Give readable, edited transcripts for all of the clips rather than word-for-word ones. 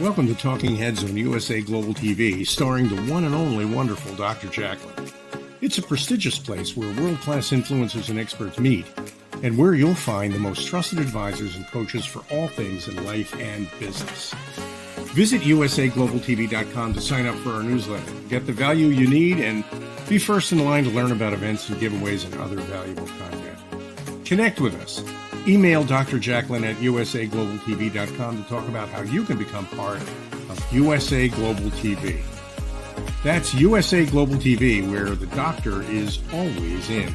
Welcome to Talking Heads on USA Global TV, starring the one and only wonderful Dr. Jacalyn. It's a prestigious place where world-class influencers and experts meet, and where you'll find the most trusted advisors and coaches for all things in life and business. Visit usaglobaltv.com to sign up for our newsletter, get the value you need, and be first in line to learn about events and giveaways and other valuable content. Connect with us. Email Dr. Jacalyn at usaglobaltv.com to talk about how you can become part of USA Global TV. That's USA Global TV, where the doctor is always in.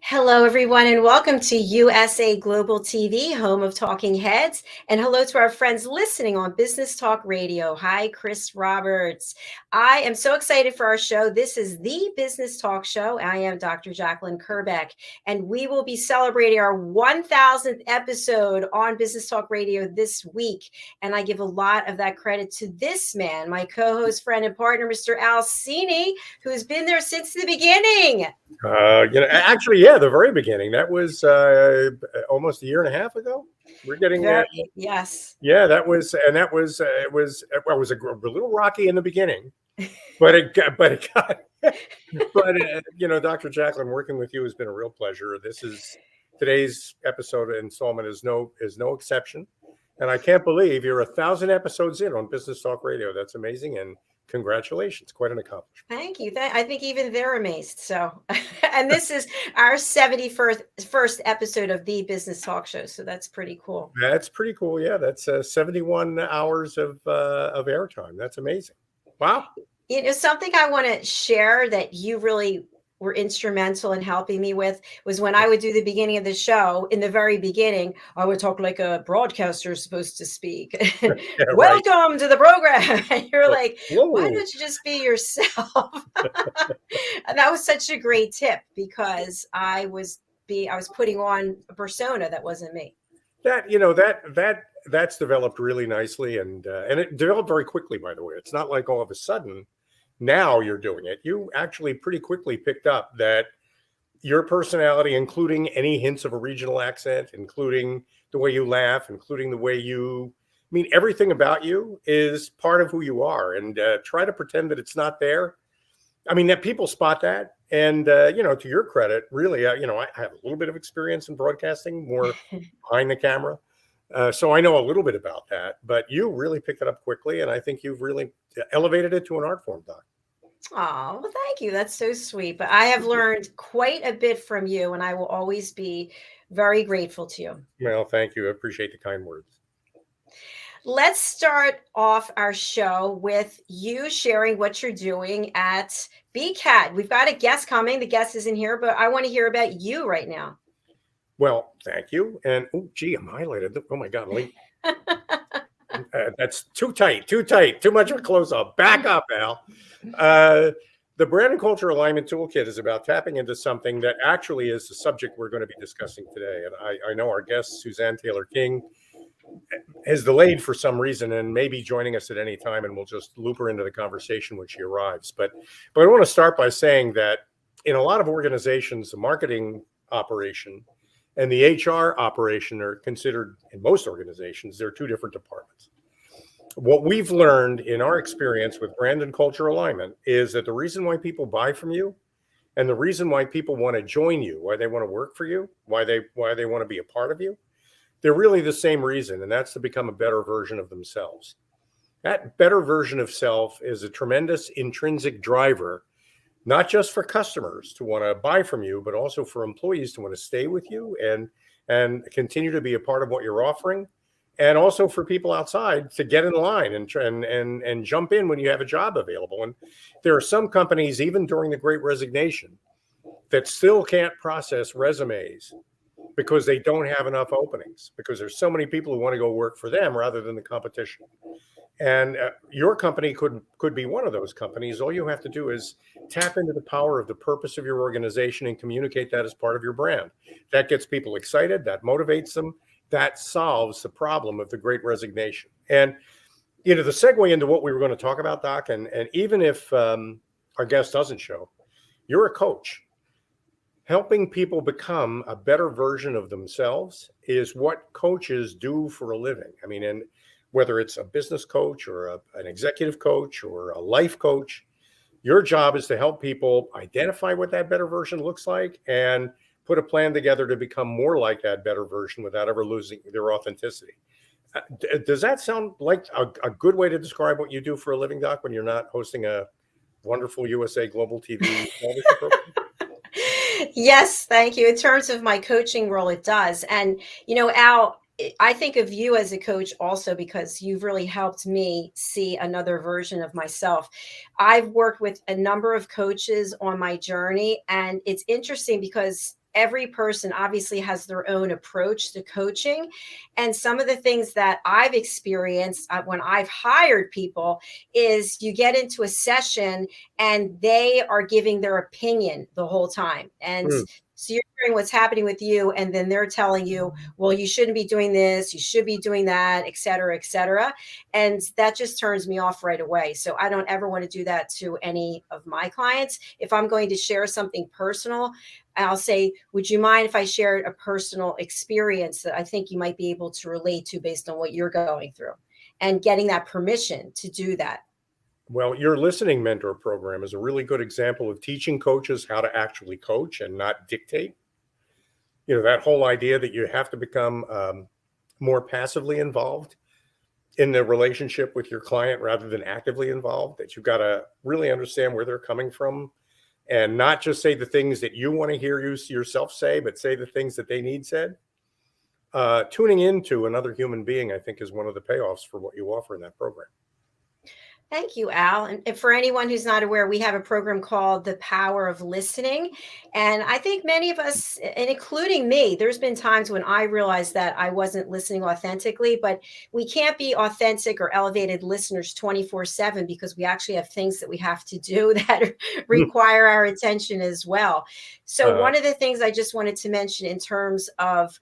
Hello, everyone, and welcome to USA Global TV, home of Talking Heads. And hello to our friends listening on Business Talk Radio. Hi, Chris Roberts. I am so excited for our show. This is the Business Talk Show. I am Dr. Jacalyn Kerbeck, and we will be celebrating our 1000th episode on Business Talk Radio this week. And I give a lot of that credit to this man, my co-host, friend, and partner, Mr. al.cini, who has been there since the beginning. The very beginning. That was almost a year and a half ago. We're getting yes. Yeah, it was a little rocky in the beginning, but Dr. Jacalyn, working with you has been a real pleasure. Today's episode installment is no exception, and I can't believe you're 1,000 episodes in on Business Talk Radio. That's amazing, and congratulations. Quite an accomplishment. Thank you. I think even they're amazed. So, and this is our 71st episode of the Business Talk Show. So that's pretty cool. That's pretty cool. Yeah, that's 71 hours of airtime. That's amazing. Wow. You know, something I want to share that you really were instrumental in helping me with was when I would do the beginning of the show. In the very beginning, I would talk like a broadcaster is supposed to speak. Yeah, welcome to the program. And you're like, whoa. Why don't you just be yourself? And that was such a great tip, because I was putting on a persona that wasn't me. That's developed really nicely, and it developed very quickly, by the way. It's not like all of a sudden now you're doing it. You actually pretty quickly picked up that your personality, including any hints of a regional accent, including the way you laugh, including the way everything about you is part of who you are. And try to pretend that it's not there. I mean, that people spot that. And, to your credit, really, I have a little bit of experience in broadcasting, more behind the camera. So I know a little bit about that, but you really picked it up quickly. And I think you've really elevated it to an art form, Doc. Oh, well, thank you. That's so sweet. But I have learned quite a bit from you, and I will always be very grateful to you. Well, thank you. I appreciate the kind words. Let's start off our show with you sharing what you're doing at BCAT. We've got a guest coming. The guest isn't here, but I want to hear about you right now. Well, thank you. And, I'm highlighted. Oh, my God, Lee. That's too tight, too much of a close-up. Back up, Al. The Brand and Culture Alignment Toolkit is about tapping into something that actually is the subject we're going to be discussing today. And I know our guest, Suzanne Taylor King, has delayed for some reason and may be joining us at any time, and we'll just loop her into the conversation when she arrives. But I want to start by saying that in a lot of organizations, the marketing operation and the HR operation are considered, in most organizations, they're two different departments. What we've learned in our experience with brand and culture alignment is that the reason why people buy from you and the reason why people want to join you, why they want to work for you, why they want to be a part of you, they're really the same reason, and that's to become a better version of themselves. That better version of self is a tremendous intrinsic driver, not just for customers to want to buy from you, but also for employees to want to stay with you and continue to be a part of what you're offering, and also for people outside to get in line and jump in when you have a job available. And there are some companies, even during the Great Resignation, that still can't process resumes because they don't have enough openings, because there's so many people who want to go work for them rather than the competition. And your company could be one of those companies. All you have to do is tap into the power of the purpose of your organization and communicate that as part of your brand. That gets people excited. That motivates them. That solves the problem of the Great Resignation. And, the segue into what we were going to talk about, Doc, and even if our guest doesn't show, you're a coach. helping people become a better version of themselves is what coaches do for a living. I mean, and whether it's a business coach or an executive coach or a life coach, your job is to help people identify what that better version looks like and put a plan together to become more like that better version without ever losing their authenticity. Does that sound like a good way to describe what you do for a living, Doc, when you're not hosting a wonderful USA Global TV television program? Yes, thank you. In terms of my coaching role, it does. And, Al, I think of you as a coach also because you've really helped me see another version of myself. I've worked with a number of coaches on my journey, and it's interesting because every person obviously has their own approach to coaching. And some of the things that I've experienced when I've hired people is you get into a session and they are giving their opinion the whole time. And Hmm. so you're hearing what's happening with you, and then they're telling you, well, you shouldn't be doing this, you should be doing that, et cetera, et cetera. And that just turns me off right away. So I don't ever want to do that to any of my clients. If I'm going to share something personal, I'll say, would you mind if I shared a personal experience that I think you might be able to relate to based on what you're going through, and getting that permission to do that. Well, your listening mentor program is a really good example of teaching coaches how to actually coach and not dictate. That whole idea that you have to become more passively involved in the relationship with your client rather than actively involved, that you've got to really understand where they're coming from and not just say the things that you want to hear yourself say, but say the things that they need said. Tuning into another human being, I think, is one of the payoffs for what you offer in that program. Thank you, Al. And for anyone who's not aware, we have a program called The Power of Listening. And I think many of us, and including me, there's been times when I realized that I wasn't listening authentically, but we can't be authentic or elevated listeners 24/7 because we actually have things that we have to do that require our attention as well. So, Uh, one of the things I just wanted to mention in terms of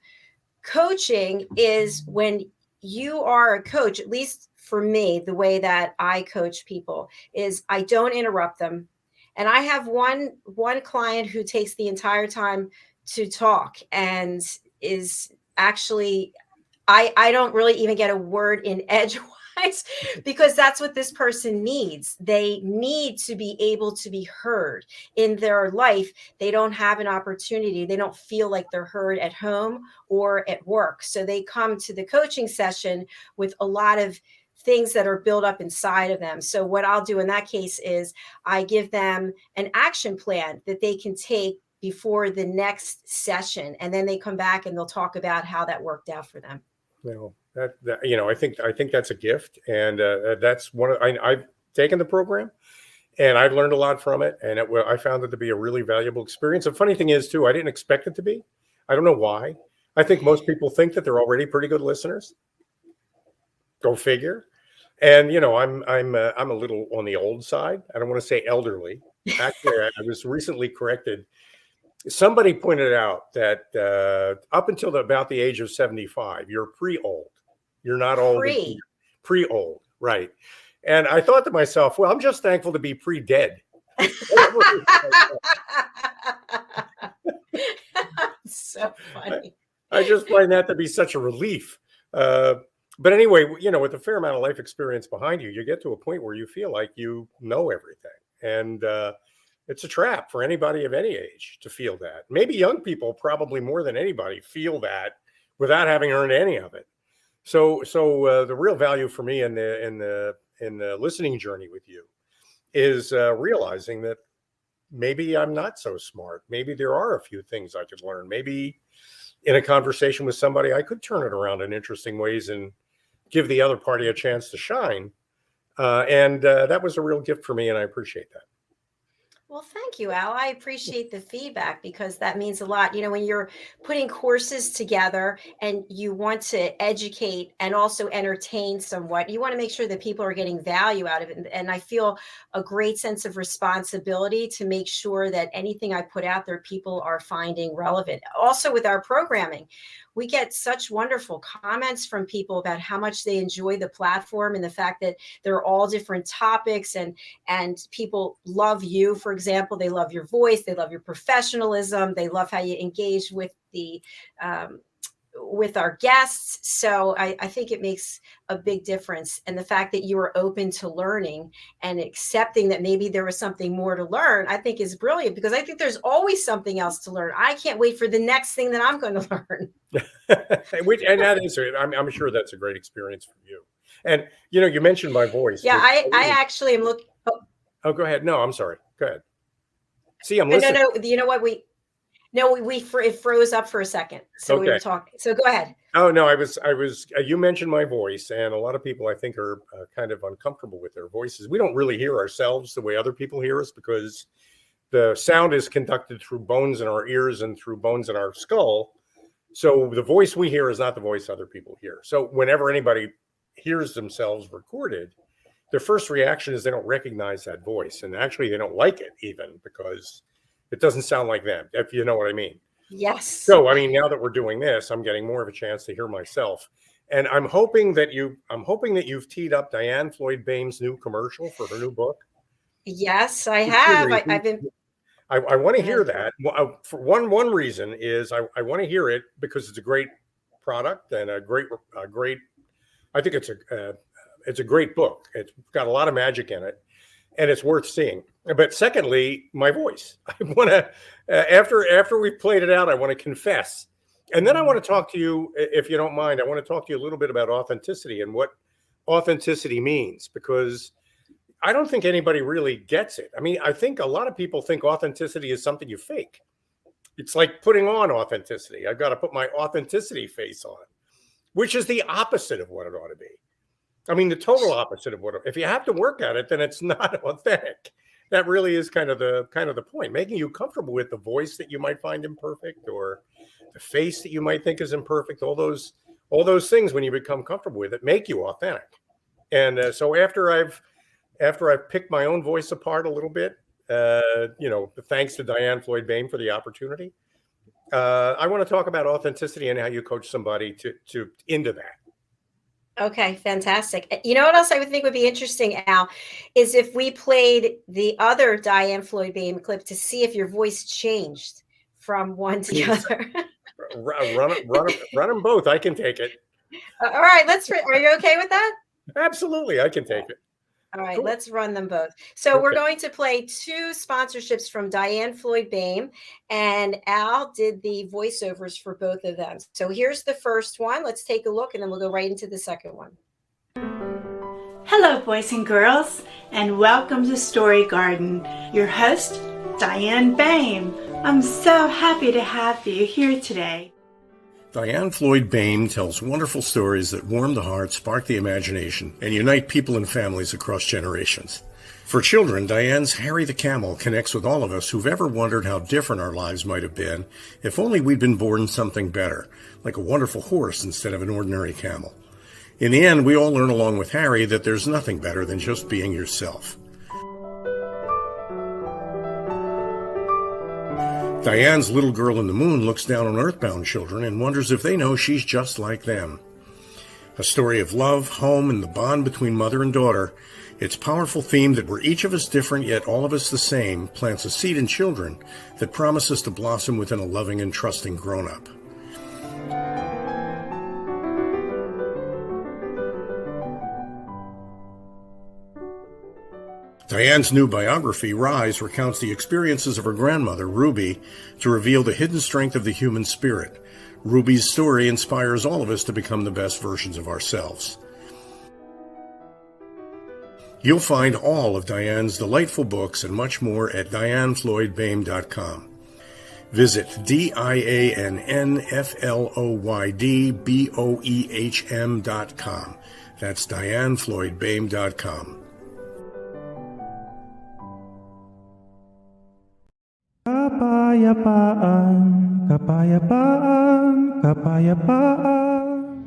coaching is when you are a coach, at least for me, the way that I coach people is I don't interrupt them. And I have one client who takes the entire time to talk and is actually I don't really even get a word in edgewise because that's what this person needs. They need to be able to be heard in their life. They don't have an opportunity. They don't feel like they're heard at home or at work. So they come to the coaching session with a lot of things that are built up inside of them. So what I'll do in that case is I give them an action plan that they can take before the next session. And then they come back and they'll talk about how that worked out for them. I think that's a gift, and that's I've taken the program, and I've learned a lot from it, and I found it to be a really valuable experience. The funny thing is, too, I didn't expect it to be. I don't know why. I think most people think that they're already pretty good listeners. Go figure. And I'm a little on the old side. I don't want to say elderly. Actually, I was recently corrected. Somebody pointed out that up until about the age of 75, you're pre-old. You're not old, Pre. pre-old, right? And I thought to myself, well, I'm just thankful to be pre-dead. So funny. I just find that to be such a relief. But anyway, with a fair amount of life experience behind you, you get to a point where you feel like you know everything. And it's a trap for anybody of any age to feel that. Maybe young people, probably more than anybody, feel that without having earned any of it. So the real value for me in the listening journey with you is realizing that maybe I'm not so smart. Maybe there are a few things I could learn. Maybe in a conversation with somebody, I could turn it around in interesting ways and give the other party a chance to shine. And that was a real gift for me, and I appreciate that. Well, thank you, Al. I appreciate the feedback because that means a lot. When you're putting courses together and you want to educate and also entertain somewhat, you want to make sure that people are getting value out of it. And I feel a great sense of responsibility to make sure that anything I put out there, people are finding relevant. Also, with our programming, we get such wonderful comments from people about how much they enjoy the platform and the fact that they're all different topics, and people love you. For example, they love your voice, they love your professionalism, they love how you engage with the with our guests. So I think it makes a big difference. And the fact that you are open to learning and accepting that maybe there was something more to learn, I think is brilliant, because I think there's always something else to learn. I can't wait for the next thing that I'm going to learn. And that is, I'm sure that's a great experience for you. And, you mentioned my voice. Yeah, I actually am looking. Oh, go ahead. No, I'm sorry. Go ahead. See, I'm listening. No, you know what? It froze up for a second. So okay. We were talking. So go ahead. Oh, no, I was, you mentioned my voice, and a lot of people I think are kind of uncomfortable with their voices. We don't really hear ourselves the way other people hear us, because the sound is conducted through bones in our ears and through bones in our skull. So the voice we hear is not the voice other people hear. So whenever anybody hears themselves recorded, their first reaction is they don't recognize that voice. And actually, they don't like it even, because it doesn't sound like them, if you know what I mean. Yes. So, now that we're doing this, I'm getting more of a chance to hear myself. And I'm hoping that you've teed up Diane Floyd Boehm's new commercial for her new book. Yes, I have. I want to hear that. For one reason is I want to hear it because it's a great product and a great. I think it's a great book. It's got a lot of magic in it, and it's worth seeing. But secondly, my voice. I want to, after we've played it out, I want to confess. And then I want to talk to you, if you don't mind, I want to talk to you a little bit about authenticity and what authenticity means, because I don't think anybody really gets it. I think a lot of people think authenticity is something you fake. It's like putting on authenticity. I've got to put my authenticity face on, which is the opposite of what it ought to be. The total opposite of if you have to work at it, then it's not authentic. That really is kind of the point, making you comfortable with the voice that you might find imperfect, or the face that you might think is imperfect. All those things, when you become comfortable with it, make you authentic. And so after I've picked my own voice apart a little bit, thanks to Diane Floyd Boehm for the opportunity, I want to talk about authenticity and how you coach somebody to into that. Okay, fantastic. You know what else I would think would be interesting, Al, is if we played the other Diane Floyd Boehm clip to see if your voice changed from one to the other. Run them both. I can take it. All right, are you okay with that? Absolutely, I can take it. All right, cool. Let's run them both. So okay. We're going to play 2 sponsorships from Diane Floyd Boehm, and Al did the voiceovers for both of them. So here's the first one. Let's take a look, and then we'll go right into the second one. Hello, boys and girls, and welcome to Story Garden. Your host, Diane Boehm. I'm so happy to have you here today. Diane Floyd Boehm tells wonderful stories that warm the heart, spark the imagination, and unite people and families across generations. For children, Diane's Harry the Camel connects with all of us who've ever wondered how different our lives might have been if only we'd been born something better, like a wonderful horse instead of an ordinary camel. In the end, we all learn along with Harry that there's nothing better than just being yourself. Diane's Little Girl in the Moon looks down on earthbound children and wonders if they know she's just like them. A story of love, home, and the bond between mother and daughter, its powerful theme that we're each of us different yet all of us the same plants a seed in children that promises to blossom within a loving and trusting grown-up. Diane's new biography, Rise, recounts the experiences of her grandmother, Ruby, to reveal the hidden strength of the human spirit. Ruby's story inspires all of us to become the best versions of ourselves. You'll find all of Diane's delightful books and much more at dianefloydboehm.com. Visit dianefloydboehm.com. That's dianefloydboehm.com. Kapayapaan, kapayapaan, kapayapaan.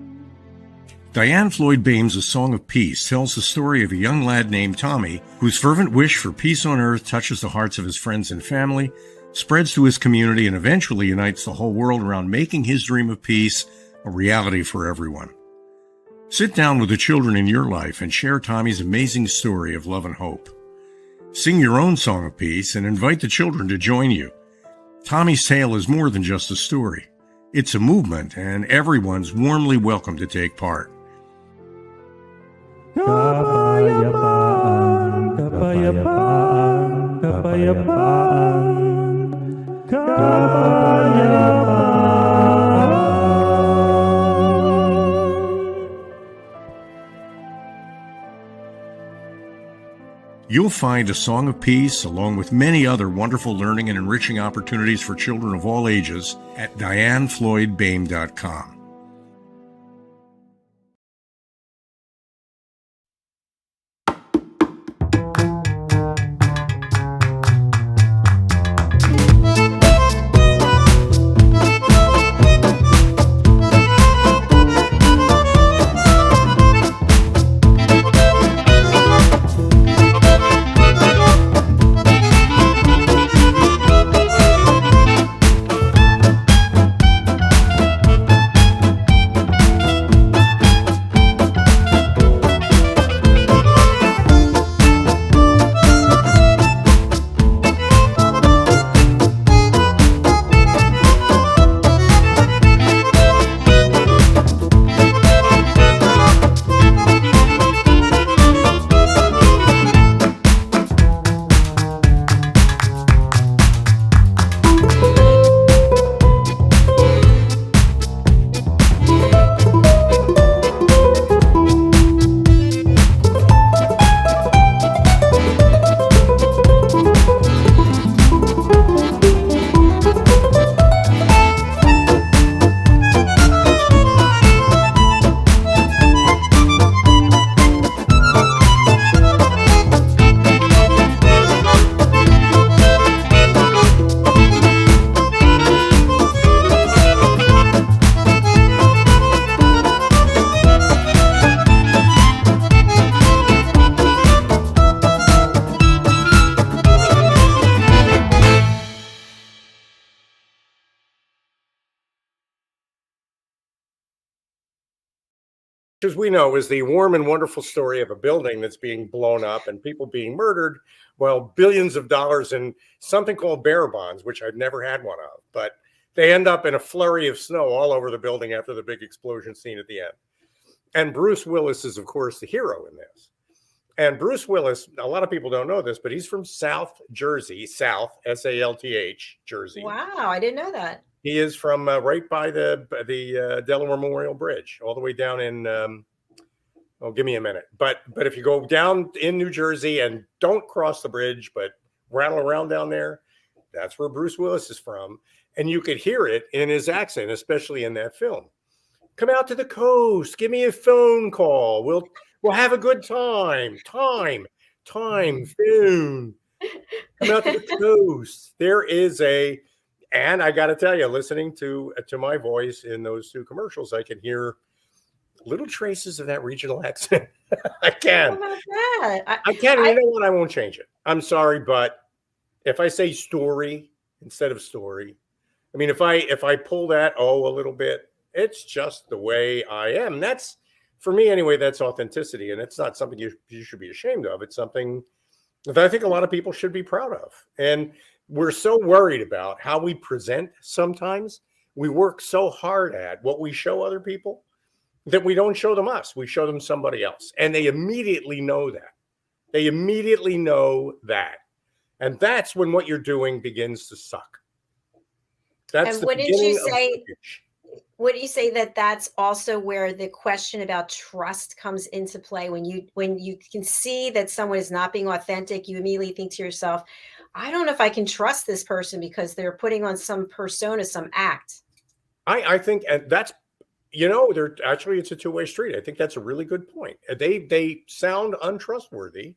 Diane Floyd Boehm's A Song of Peace tells the story of a young lad named Tommy whose fervent wish for peace on earth touches the hearts of his friends and family spreads to his community, and eventually unites the whole world around making his dream of peace a reality for everyone. Sit down with the children in your life and share Tommy's amazing story of love and hope. Sing your own song of peace and invite the children to join you. Tommy's tale is more than just a story. It's a movement, and everyone's warmly welcome to take part. Kapayapaan, kapayapaan, kapayapaan, You'll find a song of peace, along with many other wonderful learning and enriching opportunities for children of all ages, at dianefloydbame.com. As we know, is the warm and wonderful story of a building that's being blown up and people being murdered, well, billions of dollars in something called bearer bonds, which I've never had one of, but they end up in a flurry of snow all over the building after the big explosion scene at the end. And Bruce Willis is, of course, the hero in this. And Bruce Willis, a lot of people don't know this, but he's from South Jersey, South, S-A-L-T-H, Jersey. Wow, I didn't know that. He is from right by the Delaware Memorial Bridge, all the way down in. Give me a minute. But if you go down in New Jersey and don't cross the bridge, but rattle around down there, that's where Bruce Willis is from, and you could hear it in his accent, especially in that film. Come out to the coast. Give me a phone call. We'll have a good time. Time, phone. Come out to the coast. There is a. And I got to tell you, listening to my voice in those two commercials, I can hear little traces of that regional accent. I can. How about that? I can. And you know what? I won't change it. I'm sorry, but if I say story instead of story, I mean, if I pull that a little bit, it's just the way I am. That's, for me anyway, that's authenticity, and it's not something you should be ashamed of. It's something that I think a lot of people should be proud of. And we're so worried about how we present sometimes. We work so hard at what we show other people that we don't show them us. We show them somebody else. And they immediately know that. They immediately know that. And that's when what you're doing begins to suck. That's and the wouldn't beginning you of say, breach. would you say that that's also where the question about trust comes into play? When you can see that someone is not being authentic, you immediately think to yourself, I don't know if I can trust this person because they're putting on some persona, some act. I think, and that's, they're actually, it's a two-way street. I think that's a really good point. They sound untrustworthy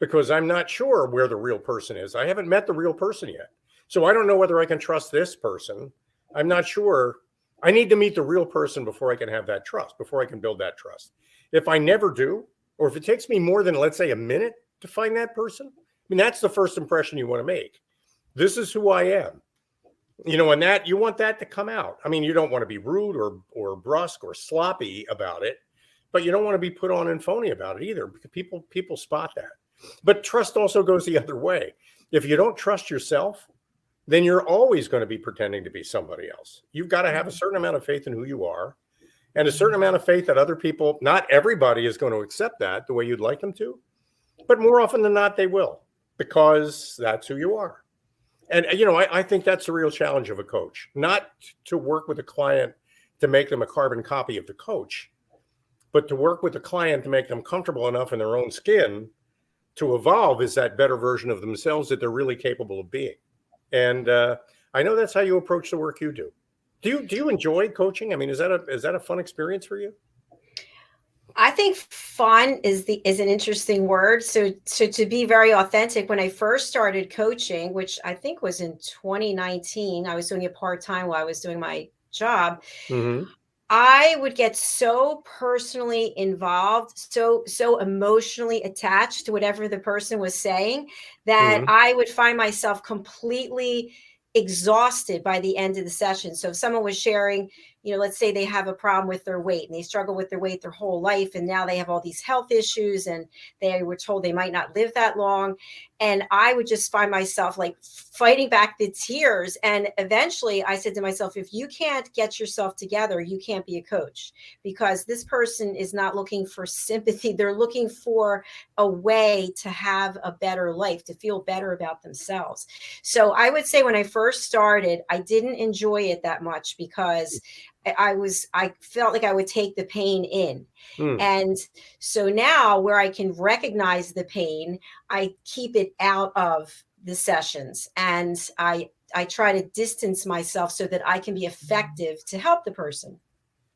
because I'm not sure where the real person is. I haven't met the real person yet. So I don't know whether I can trust this person. I'm not sure. I need to meet the real person before I can have that trust, before I can build that trust. If I never do, or if it takes me more than, let's say, a minute to find that person, I mean, that's the first impression you want to make. This is who I am. And that you want that to come out. I mean, you don't want to be rude or brusque or sloppy about it, but you don't want to be put on and phony about it either, because people spot that. But trust also goes the other way. If you don't trust yourself, then you're always going to be pretending to be somebody else. You've got to have a certain amount of faith in who you are, and a certain amount of faith that other people, not everybody is going to accept that the way you'd like them to, but more often than not, they will, because that's who you are. And, I think that's the real challenge of a coach, not to work with a client to make them a carbon copy of the coach, but to work with the client to make them comfortable enough in their own skin to evolve as that better version of themselves that they're really capable of being. And I know that's how you approach the work you do. Do you enjoy coaching? I mean, is that a fun experience for you? I think fun is an interesting word. So to be very authentic, when I first started coaching, which I think was in 2019, I was doing it part-time while I was doing my job. Mm-hmm. I would get so personally involved, so emotionally attached to whatever the person was saying, that Mm-hmm. I would find myself completely exhausted by the end of the session. So if someone was sharing, let's say they have a problem with their weight and they struggle with their weight their whole life, and now they have all these health issues and they were told they might not live that long. And I would just find myself like fighting back the tears. And eventually I said to myself, if you can't get yourself together, you can't be a coach, because this person is not looking for sympathy. They're looking for a way to have a better life, to feel better about themselves. So I would say when I first started, I didn't enjoy it that much, because I felt like I would take the pain in. Mm. And so now, where I can recognize the pain, I keep it out of the sessions, and I try to distance myself so that I can be effective to help the person.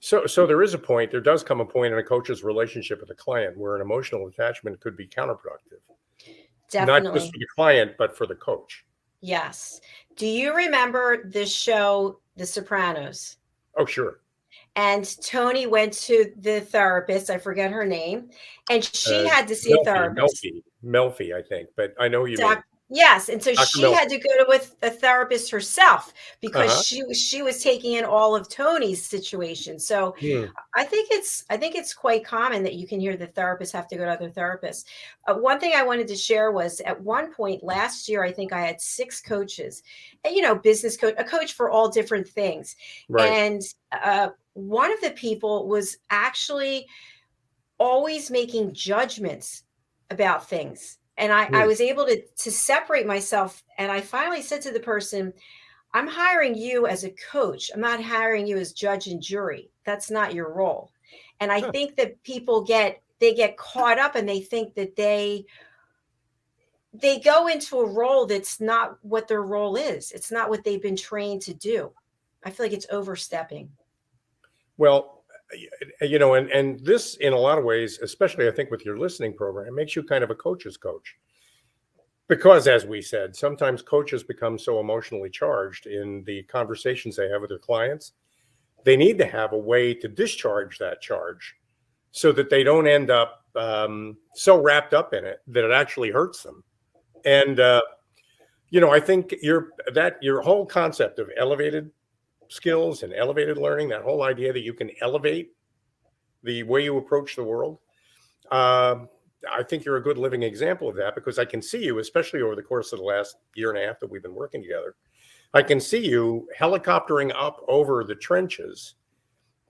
So there does come a point in a coach's relationship with a client where an emotional attachment could be counterproductive. Definitely. Not just for the client, but for the coach. Yes. Do you remember the show The Sopranos? Oh, sure. And Tony went to the therapist, I forget her name, and she had to see a therapist. Melfi, I think, but I know you mean. Yes, and so Dr. she Melfi. had to go with a therapist herself, because Uh-huh. she was taking in all of Tony's situation. So I think it's quite common that you can hear the therapists have to go to other therapists. One thing I wanted to share was, at one point last year, I think I had 6 coaches, and business coach, a coach for all different things. Right. And one of the people was actually always making judgments about things. And I was able to separate myself. And I finally said to the person, I'm hiring you as a coach. I'm not hiring you as judge and jury. That's not your role. And I think that people get caught up, and they think that they go into a role that's not what their role is. It's not what they've been trained to do. I feel like it's overstepping. Well, and this, in a lot of ways, especially I think with your listening program, makes you kind of a coach's coach. Because, as we said, sometimes coaches become so emotionally charged in the conversations they have with their clients. They need to have a way to discharge that charge so that they don't end up so wrapped up in it that it actually hurts them. And, I think your whole concept of elevated skills and elevated learning, that whole idea that you can elevate the way you approach the world, I think you're a good living example of that, because I can see you, especially over the course of the last year and a half that we've been working together, I can see you helicoptering up over the trenches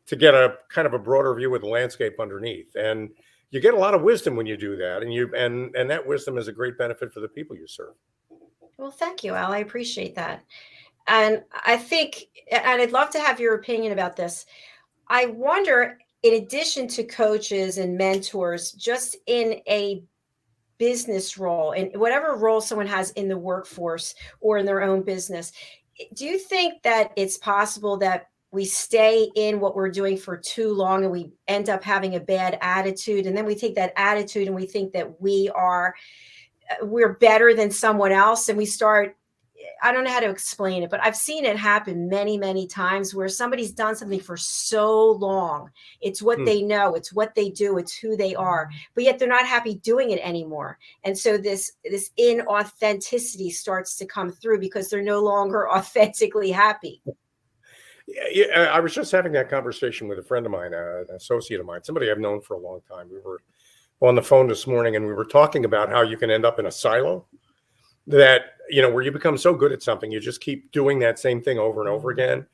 to get a kind of a broader view of the landscape underneath. And you get a lot of wisdom when you do that. And that wisdom is a great benefit for the people you serve. Well, thank you, Al. I appreciate that. And I think, and I'd love to have your opinion about this. I wonder, in addition to coaches and mentors, just in a business role, in whatever role someone has in the workforce or in their own business, do you think that it's possible that we stay in what we're doing for too long and we end up having a bad attitude, and then we take that attitude and we think that we're better than someone else, and we start I don't know how to explain it, but I've seen it happen many, many times where somebody's done something for so long. It's what they know, it's what they do, it's who they are, but yet they're not happy doing it anymore. And so this inauthenticity starts to come through because they're no longer authentically happy. Yeah, I was just having that conversation with a friend of mine, an associate of mine, somebody I've known for a long time. We were on the phone this morning and we were talking about how you can end up in a silo that, where you become so good at something, you just keep doing that same thing over and over again,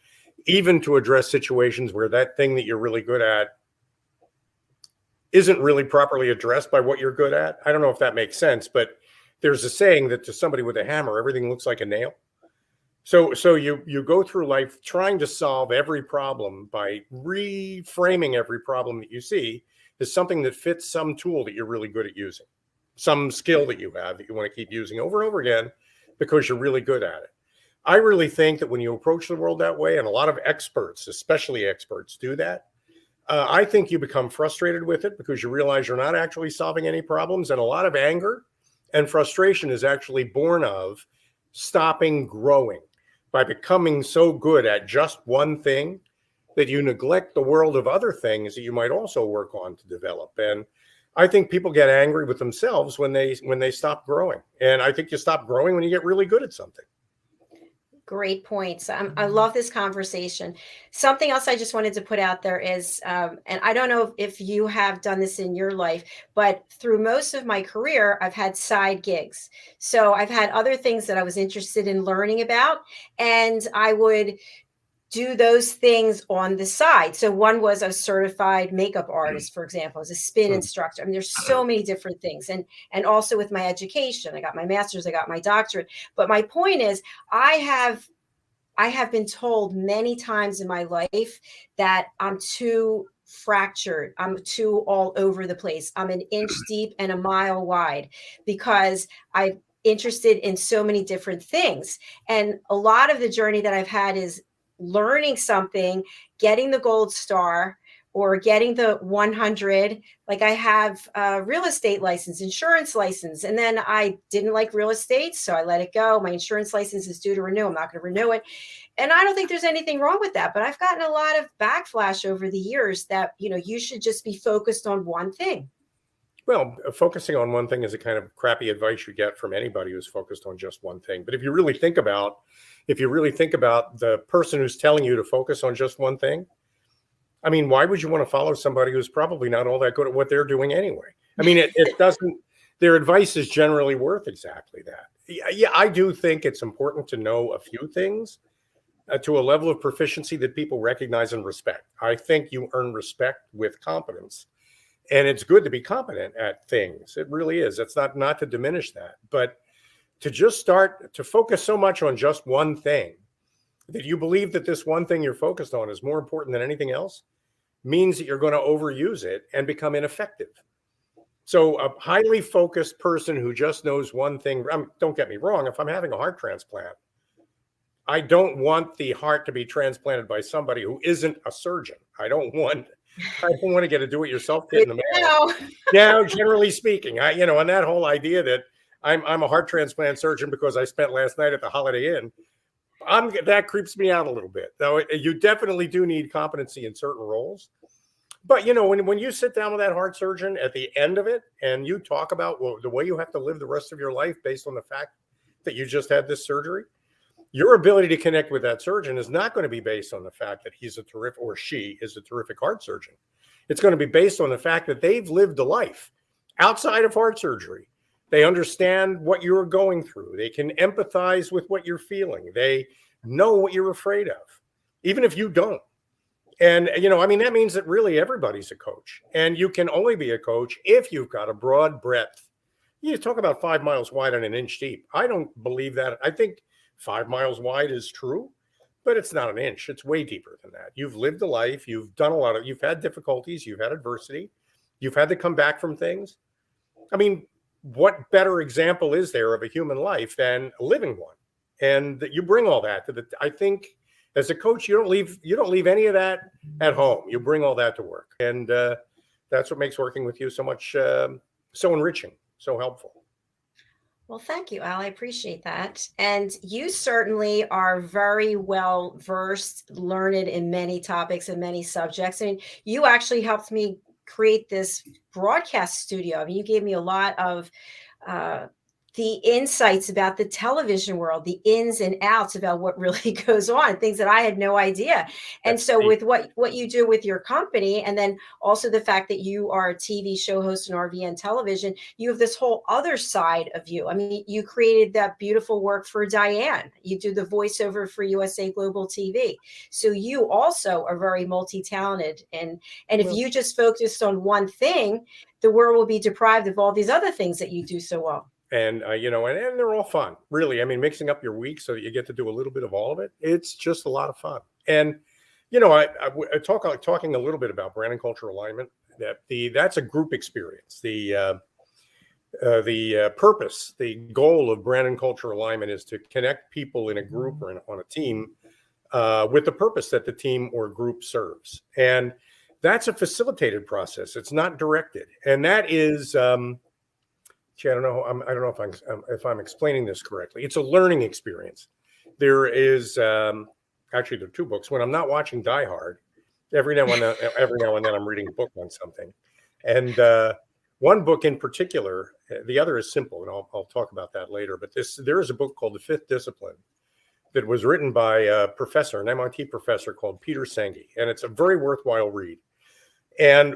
even to address situations where that thing that you're really good at isn't really properly addressed by what you're good at. I don't know if that makes sense, but there's a saying that to somebody with a hammer, everything looks like a nail. So you go through life trying to solve every problem by reframing every problem that you see as something that fits some tool that you're really good at using, some skill that you have that you want to keep using over and over again because you're really good at it. I really think that when you approach the world that way, and a lot of experts, especially experts, do that, I think you become frustrated with it because you realize you're not actually solving any problems. And a lot of anger and frustration is actually born of stopping growing by becoming so good at just one thing that you neglect the world of other things that you might also work on to develop. And I think people get angry with themselves when they stop growing. And I think you stop growing when you get really good at something. Great points. I love this conversation. Something else I just wanted to put out there is, and I don't know if you have done this in your life, but through most of my career, I've had side gigs. So I've had other things that I was interested in learning about, and I would do those things on the side. So one was a certified makeup artist, for example, as a spin instructor. I mean, there's so many different things. And also with my education, I got my master's, I got my doctorate. But my point is, I have been told many times in my life that I'm too fractured. I'm too all over the place. I'm an inch deep and a mile wide because I'm interested in so many different things. And a lot of the journey that I've had is learning something, getting the gold star or getting the 100. Like I have a real estate license, insurance license, and then I didn't like real estate, so I let it go. My insurance license is due to renew. I'm not going to renew it. And I don't think there's anything wrong with that, but I've gotten a lot of backlash over the years that, you should just be focused on one thing. Well, focusing on one thing is a kind of crappy advice you get from anybody who's focused on just one thing. But if you really think about the person who's telling you to focus on just one thing, I mean, why would you want to follow somebody who's probably not all that good at what they're doing anyway? I mean, it doesn't, their advice is generally worth exactly that. Yeah, I do think it's important to know a few things to a level of proficiency that people recognize and respect. I think you earn respect with competence. And it's good to be competent at things. It really is. It's not to diminish that. But to just start to focus so much on just one thing that you believe that this one thing you're focused on is more important than anything else means that you're going to overuse it and become ineffective. So a highly focused person who just knows one thing, don't get me wrong, if I'm having a heart transplant, I don't want the heart to be transplanted by somebody who isn't a surgeon. I don't want to get a do-it-yourself kit in the mail. Now, generally speaking, and that whole idea that I'm a heart transplant surgeon because I spent last night at the Holiday Inn, that creeps me out a little bit. Though you definitely do need competency in certain roles. But, when you sit down with that heart surgeon at the end of it and you talk about the way you have to live the rest of your life based on the fact that you just had this surgery, your ability to connect with that surgeon is not going to be based on the fact that he's a terrific or she is a terrific heart surgeon. It's going to be based on the fact that they've lived a life outside of heart surgery. They understand what you're going through. They can empathize with what you're feeling. They know what you're afraid of, even if you don't. And, that means that really everybody's a coach. And you can only be a coach if you've got a broad breadth. You talk about 5 miles wide and an inch deep. I don't believe that. I think 5 miles wide is true, but it's not an inch. It's way deeper than that. You've lived a life. You've done you've had difficulties. You've had adversity. You've had to come back from things. I mean, what better example is there of a human life than a living one? And that you bring all that to I think as a coach, you don't leave any of that at home. You bring all that to work. And that's what makes working with you so much, so enriching, so helpful. Well, thank you, Al. I appreciate that. And you certainly are very well versed, learned in many topics and many subjects. And you actually helped me create this broadcast studio. I mean, you gave me a lot of uh, the insights about the television world, the ins and outs about what really goes on, things that I had no idea. And That's so, great. with what you do with your company, and then also the fact that you are a TV show host and RVN television, you have this whole other side of you. I mean, you created that beautiful work for Diane. You do the voiceover for USA Global TV. So you also are very multi-talented. And if Well, you just focused on one thing, the world will be deprived of all these other things that you do so well. and and they're all fun, really. I mean, mixing up your week so that you get to do a little bit of all of it, it's just a lot of fun. And talking a little bit about brand and culture alignment. That's a group experience. The purpose, the goal of brand and culture alignment is to connect people in a group or on a team with the purpose that the team or group serves. And that's a facilitated process. It's not directed. And that is, I don't know. I don't know if I'm explaining this correctly. It's a learning experience. There is actually there are two books. When I'm not watching Die Hard, every now and then I'm reading a book on something, and one book in particular. The other is simple, and I'll talk about that later. But there is a book called The Fifth Discipline that was written by an MIT professor called Peter Senge, and it's a very worthwhile read. And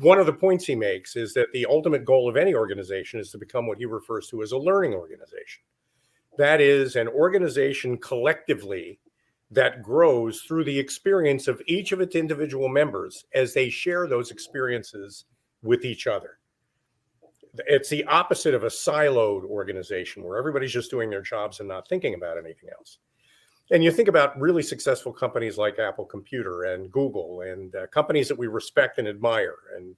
one of the points he makes is that the ultimate goal of any organization is to become what he refers to as a learning organization. That is an organization collectively that grows through the experience of each of its individual members as they share those experiences with each other. It's the opposite of a siloed organization where everybody's just doing their jobs and not thinking about anything else. And you think about really successful companies like Apple Computer and Google and companies that we respect and admire and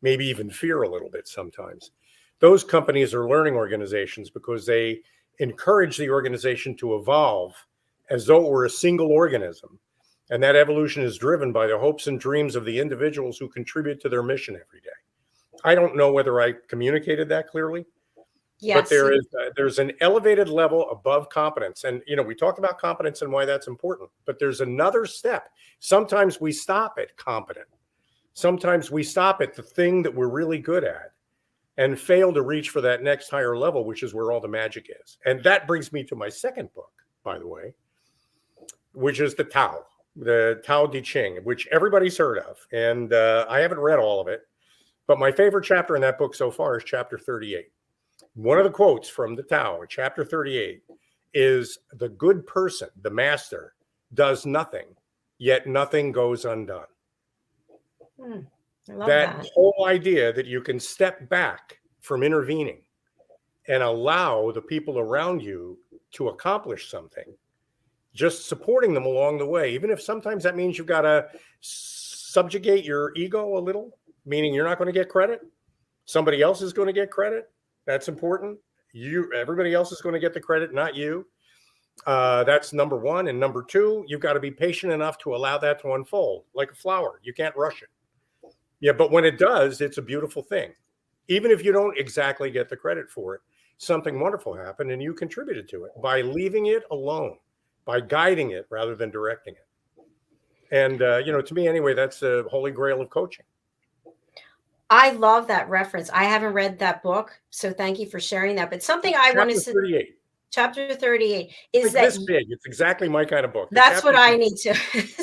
maybe even fear a little bit sometimes. Those companies are learning organizations because they encourage the organization to evolve as though it were a single organism. And that evolution is driven by the hopes and dreams of the individuals who contribute to their mission every day. I don't know whether I communicated that clearly. Yes. But there's an elevated level above competence. And, we talked about competence and why that's important, but there's another step. Sometimes we stop at competent. Sometimes we stop at the thing that we're really good at and fail to reach for that next higher level, which is where all the magic is. And that brings me to my second book, by the way, which is the Tao Te Ching, which everybody's heard of. And I haven't read all of it, but my favorite chapter in that book so far is chapter 38. One of the quotes from the Tao, chapter 38, is the good person, the master, does nothing, yet nothing goes undone. I love that whole idea that you can step back from intervening and allow the people around you to accomplish something, just supporting them along the way, even if sometimes that means you've got to subjugate your ego a little, meaning you're not going to get credit. Somebody else is going to get credit. That's important. Everybody else is going to get the credit, not you. That's number one. And number two, you've got to be patient enough to allow that to unfold like a flower. You can't rush it. Yeah, but when it does, it's a beautiful thing. Even if you don't exactly get the credit for it, something wonderful happened and you contributed to it by leaving it alone, by guiding it rather than directing it. And, to me anyway, that's the holy grail of coaching. I love that reference. I haven't read that book, so thank you for sharing that. But something I want to say, chapter 38 is that this big. It's exactly my kind of book. That's what I need to.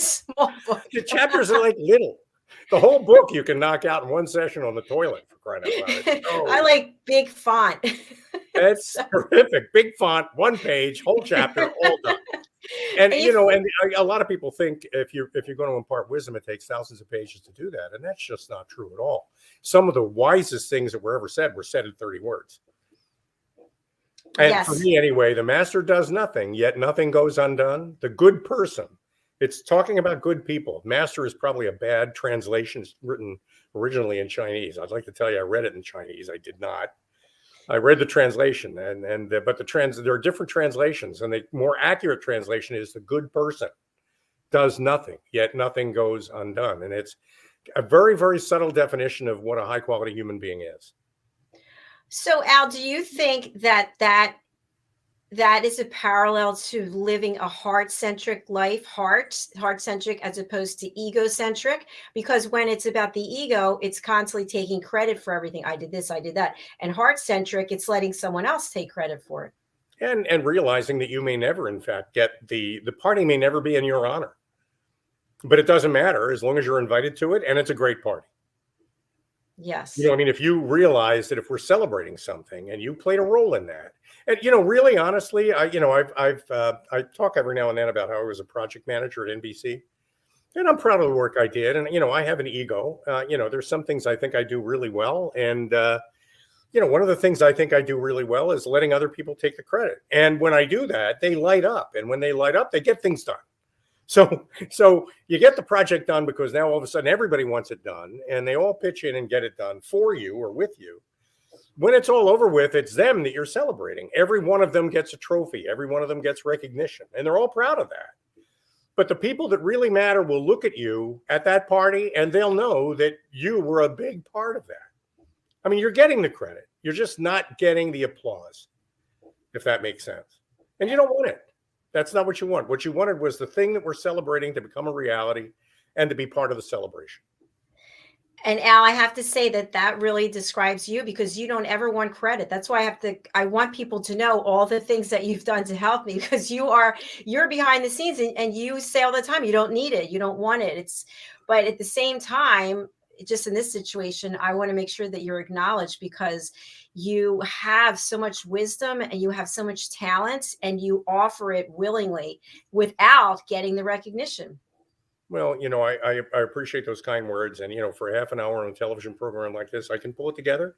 Small book. The chapters are like little. The whole book you can knock out in one session on the toilet, for crying out loud. I like big font. That's terrific. Big font, one page, whole chapter, all done. And a lot of people think if you're going to impart wisdom, it takes thousands of pages to do that, and that's just not true at all. Some of the wisest things that were ever said were said in 30 words. And for me, anyway, the master does nothing, yet nothing goes undone. The good person. It's talking about good people. Master is probably a bad translation. It's written originally in Chinese. I'd like to tell you, I read it in Chinese. I did not. I read the translation, but there are different translations, and the more accurate translation is the good person does nothing, yet nothing goes undone. And it's a very, very subtle definition of what a high quality human being is. So, Al, do you think that is a parallel to living a heart-centric life, heart-centric as opposed to egocentric? Because when it's about the ego, it's constantly taking credit for everything. I did this, I did that. And heart-centric, it's letting someone else take credit for it. And realizing that you may never, in fact, get the party may never be in your honor. But it doesn't matter as long as you're invited to it and it's a great party. Yes. You know, I mean, if you realize that if we're celebrating something and you played a role in that, and really honestly, I talk every now and then about how I was a project manager at NBC, and I'm proud of the work I did. And I have an ego. There's some things I think I do really well, and one of the things I think I do really well is letting other people take the credit. And when I do that, they light up, and when they light up, they get things done. So you get the project done because now all of a sudden everybody wants it done and they all pitch in and get it done for you or with you. When it's all over with, it's them that you're celebrating. Every one of them gets a trophy. Every one of them gets recognition and they're all proud of that. But the people that really matter will look at you at that party and they'll know that you were a big part of that. I mean, you're getting the credit. You're just not getting the applause, if that makes sense. And you don't want it. That's not what you want. What you wanted was the thing that we're celebrating to become a reality and to be part of the celebration. And Al, I have to say that really describes you because you don't ever want credit. That's why I want people to know all the things that you've done to help me because you're behind the scenes and you say all the time, you don't need it. You don't want it. But at the same time, just in this situation, I want to make sure that you're acknowledged because you have so much wisdom and you have so much talent and you offer it willingly without getting the recognition. Well, I appreciate those kind words. And, for half an hour on a television program like this, I can pull it together.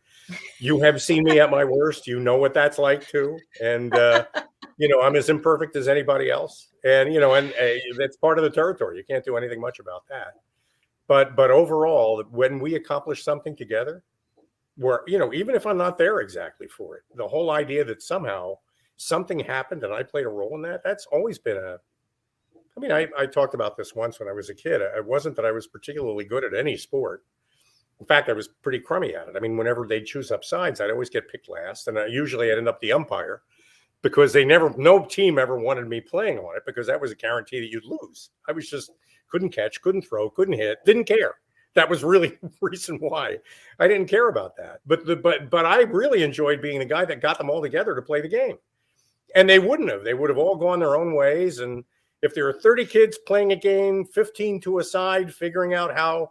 You have seen me at my worst. You know what that's like too. And, I'm as imperfect as anybody else. And, that's part of the territory. You can't do anything much about that. But overall, when we accomplish something together, where, even if I'm not there exactly for it, the whole idea that somehow something happened and I played a role in that, that's always been I talked about this once when I was a kid. It wasn't that I was particularly good at any sport. In fact, I was pretty crummy at it. I mean, whenever they'd choose up sides, I'd always get picked last. And usually I'd end up the umpire because no team ever wanted me playing on it because that was a guarantee that you'd lose. I was just couldn't catch, couldn't throw, couldn't hit, didn't care. That was really the reason why I didn't care about that. But I really enjoyed being the guy that got them all together to play the game. And they wouldn't have. They would have all gone their own ways. And if there are 30 kids playing a game, 15 to a side, figuring out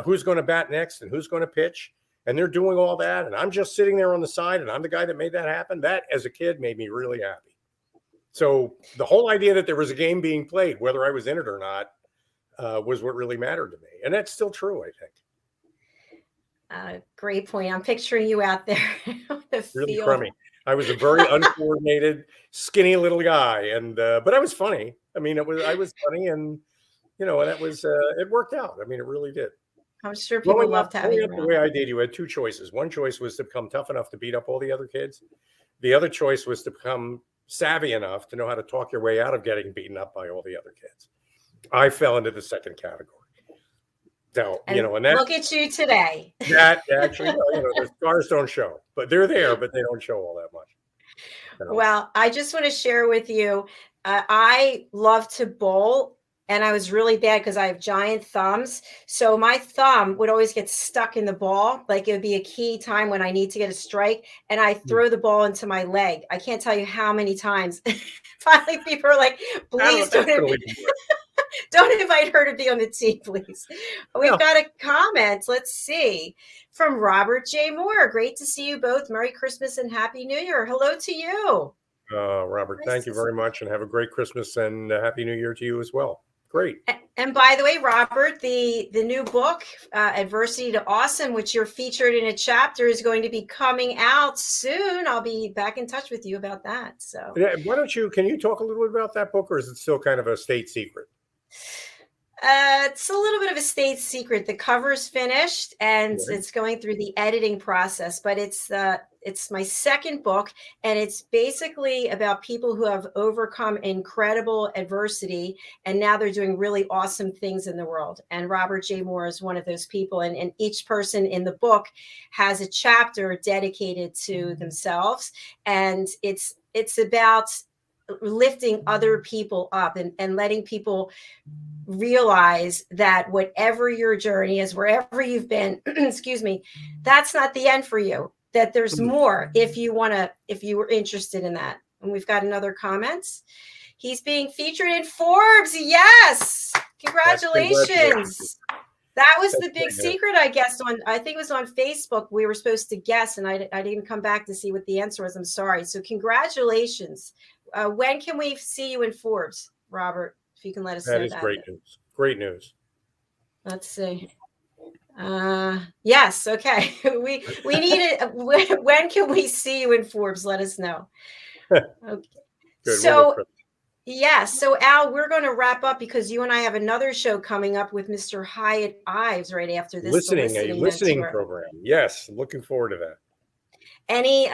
who's going to bat next and who's going to pitch, and they're doing all that, and I'm just sitting there on the side, and I'm the guy that made that happen, that as a kid made me really happy. So the whole idea that there was a game being played, whether I was in it or not, was what really mattered to me. And that's still true, I think. Great point. I'm picturing you out there. Really crummy. I was a very uncoordinated, skinny little guy, and but I was funny. I mean, I was funny, and and that was it worked out. I mean, it really did. I'm sure people loved having you. The way I did, you had two choices. One choice was to become tough enough to beat up all the other kids. The other choice was to become savvy enough to know how to talk your way out of getting beaten up by all the other kids. I fell into the second category. So, and that, look at you today. That actually, the scars don't show, but they're there, but they don't show all that much. Well, I just want to share with you, I love to bowl and I was really bad because I have giant thumbs. So my thumb would always get stuck in the ball. Like it would be a key time when I need to get a strike and I throw the ball into my leg. I can't tell you how many times. Finally, people are like, please don't invite her to be on the team, please. We've got a comment. Let's see. From Robert J. Moore. Great to see you both. Merry Christmas and Happy New Year. Hello to you. Robert, thank you very much and have a great Christmas and Happy New Year to you as well. Great. And by the way, Robert, the new book, Adversity to Awesome, which you're featured in a chapter, is going to be coming out soon. I'll be back in touch with you about that. So can you talk a little bit about that book or is it still kind of a state secret? It's a little bit of a state secret. The cover's finished and Right. it's going through the editing process, but it's my second book, and it's basically about people who have overcome incredible adversity and now they're doing really awesome things in the world. And Robert J. Moore is one of those people. And each person in the book has a chapter dedicated to themselves. And it's about lifting other people up and letting people realize that whatever your journey is, wherever you've been, excuse me, that's not the end for you, that there's more if you were interested in that. And we've got another comments. He's being featured in Forbes. Yes. Congratulations. That was the big secret, I guess. I think it was on Facebook. We were supposed to guess, and I didn't come back to see what the answer was. I'm sorry. So congratulations. When can we see you in Forbes, Robert? If you can let us know that. That is great news. Great news. Let's see. Yes. Okay. We need it. When can we see you in Forbes? Let us know. Okay. Good. So, yeah. So Al, we're going to wrap up because you and I have another show coming up with Mr. Hyatt Ives right after this. Listening program. Yes. Looking forward to that. Any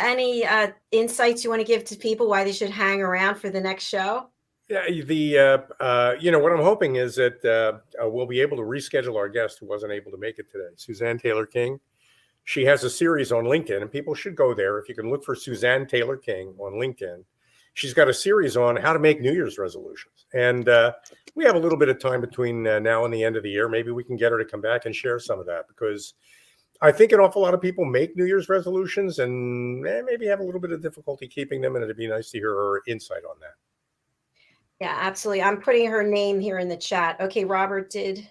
insights you want to give to people why they should hang around for the next show? Yeah, what I'm hoping is that we'll be able to reschedule our guest who wasn't able to make it today, Suzanne Taylor King. She has a series on LinkedIn, and people should go there. If you can look for Suzanne Taylor King on LinkedIn, she's got a series on how to make New Year's resolutions. And we have a little bit of time between now and the end of the year. Maybe we can get her to come back and share some of that, because I think an awful lot of people make New Year's resolutions and maybe have a little bit of difficulty keeping them. And it'd be nice to hear her insight on that. Yeah, absolutely. I'm putting her name here in the chat. Okay, Robert did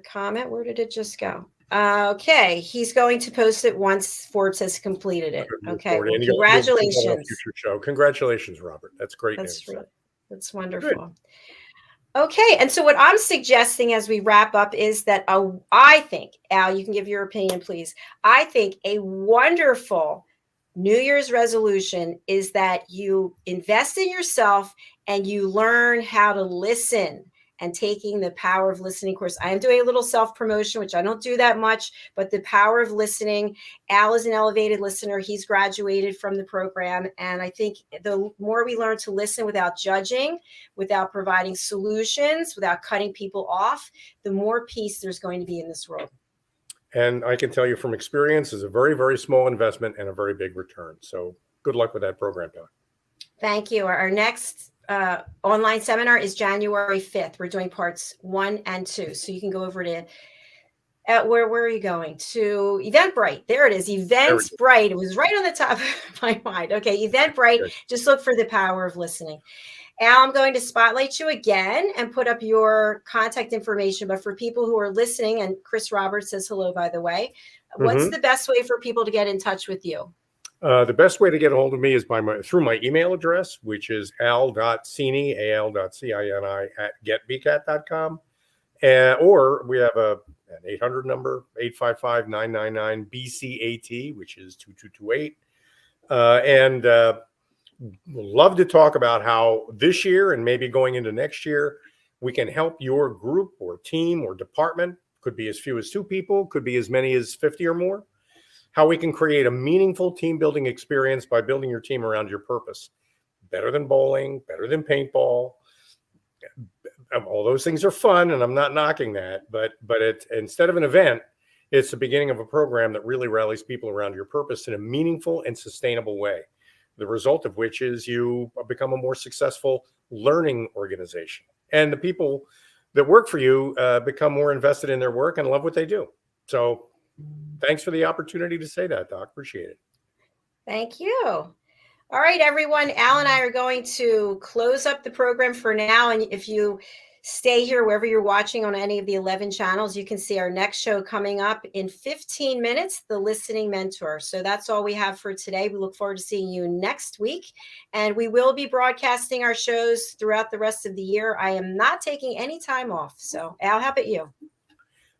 comment. Where did it just go? Okay, he's going to post it once Forbes has completed it. Okay, well, congratulations. Future show. Congratulations, Robert. That's great news. That's wonderful. Good. Okay, and so what I'm suggesting as we wrap up is that I think, Al, you can give your opinion, please. I think a wonderful New Year's resolution is that you invest in yourself and you learn how to listen, and taking the Power of Listening course. I am doing a little self-promotion, which I don't do that much, but the Power of Listening. Al is an elevated listener. He's graduated from the program. And I think the more we learn to listen without judging, without providing solutions, without cutting people off, the more peace there's going to be in this world. And I can tell you from experience, it's a very, very small investment and a very big return. So good luck with that program, Doc. Thank you. Our next online seminar is January 5th. We're doing parts 1 and 2. So you can go over to, where are you going? To Eventbrite. There it is. Eventbrite. It was right on the top of my mind. Okay, Eventbrite. Good. Just look for the Power of Listening. Al, I'm going to spotlight you again and put up your contact information. But for people who are listening, and Chris Roberts says hello, by the way, what's the best way for people to get in touch with you? The best way to get a hold of me is through my email address, which is al.cini, al.cini @getbcat.com. Or we have an 800 number, 855-999-BCAT, which is 2228. And we'd love to talk about how this year and maybe going into next year, we can help your group or team or department. Could be as few as 2 people, could be as many as 50 or more. How we can create a meaningful team building experience by building your team around your purpose. Better than bowling, better than paintball. All those things are fun, and I'm not knocking that, but it's, instead of an event, it's the beginning of a program that really rallies people around your purpose in a meaningful and sustainable way. The result of which is you become a more successful learning organization. And the people that work for you become more invested in their work and love what they do. So thanks for the opportunity to say that, Doc. Appreciate it. Thank you. All right, everyone. Al and I are going to close up the program for now. And if you stay here, wherever you're watching on any of the 11 channels, you can see our next show coming up in 15 minutes, The Listening Mentor. So that's all we have for today. We look forward to seeing you next week. And we will be broadcasting our shows throughout the rest of the year. I am not taking any time off. So Al, how about you?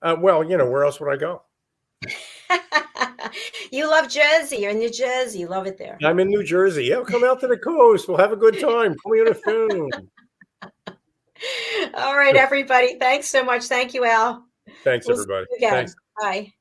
Well, where else would I go? You love Jersey. You're in New Jersey. You love it there. I'm in New Jersey. Yeah, come out to the coast. We'll have a good time. Put me on the phone. All right, everybody. Thanks so much. Thank you, Al. Thanks, We'll see everybody. you again. Thanks. Bye.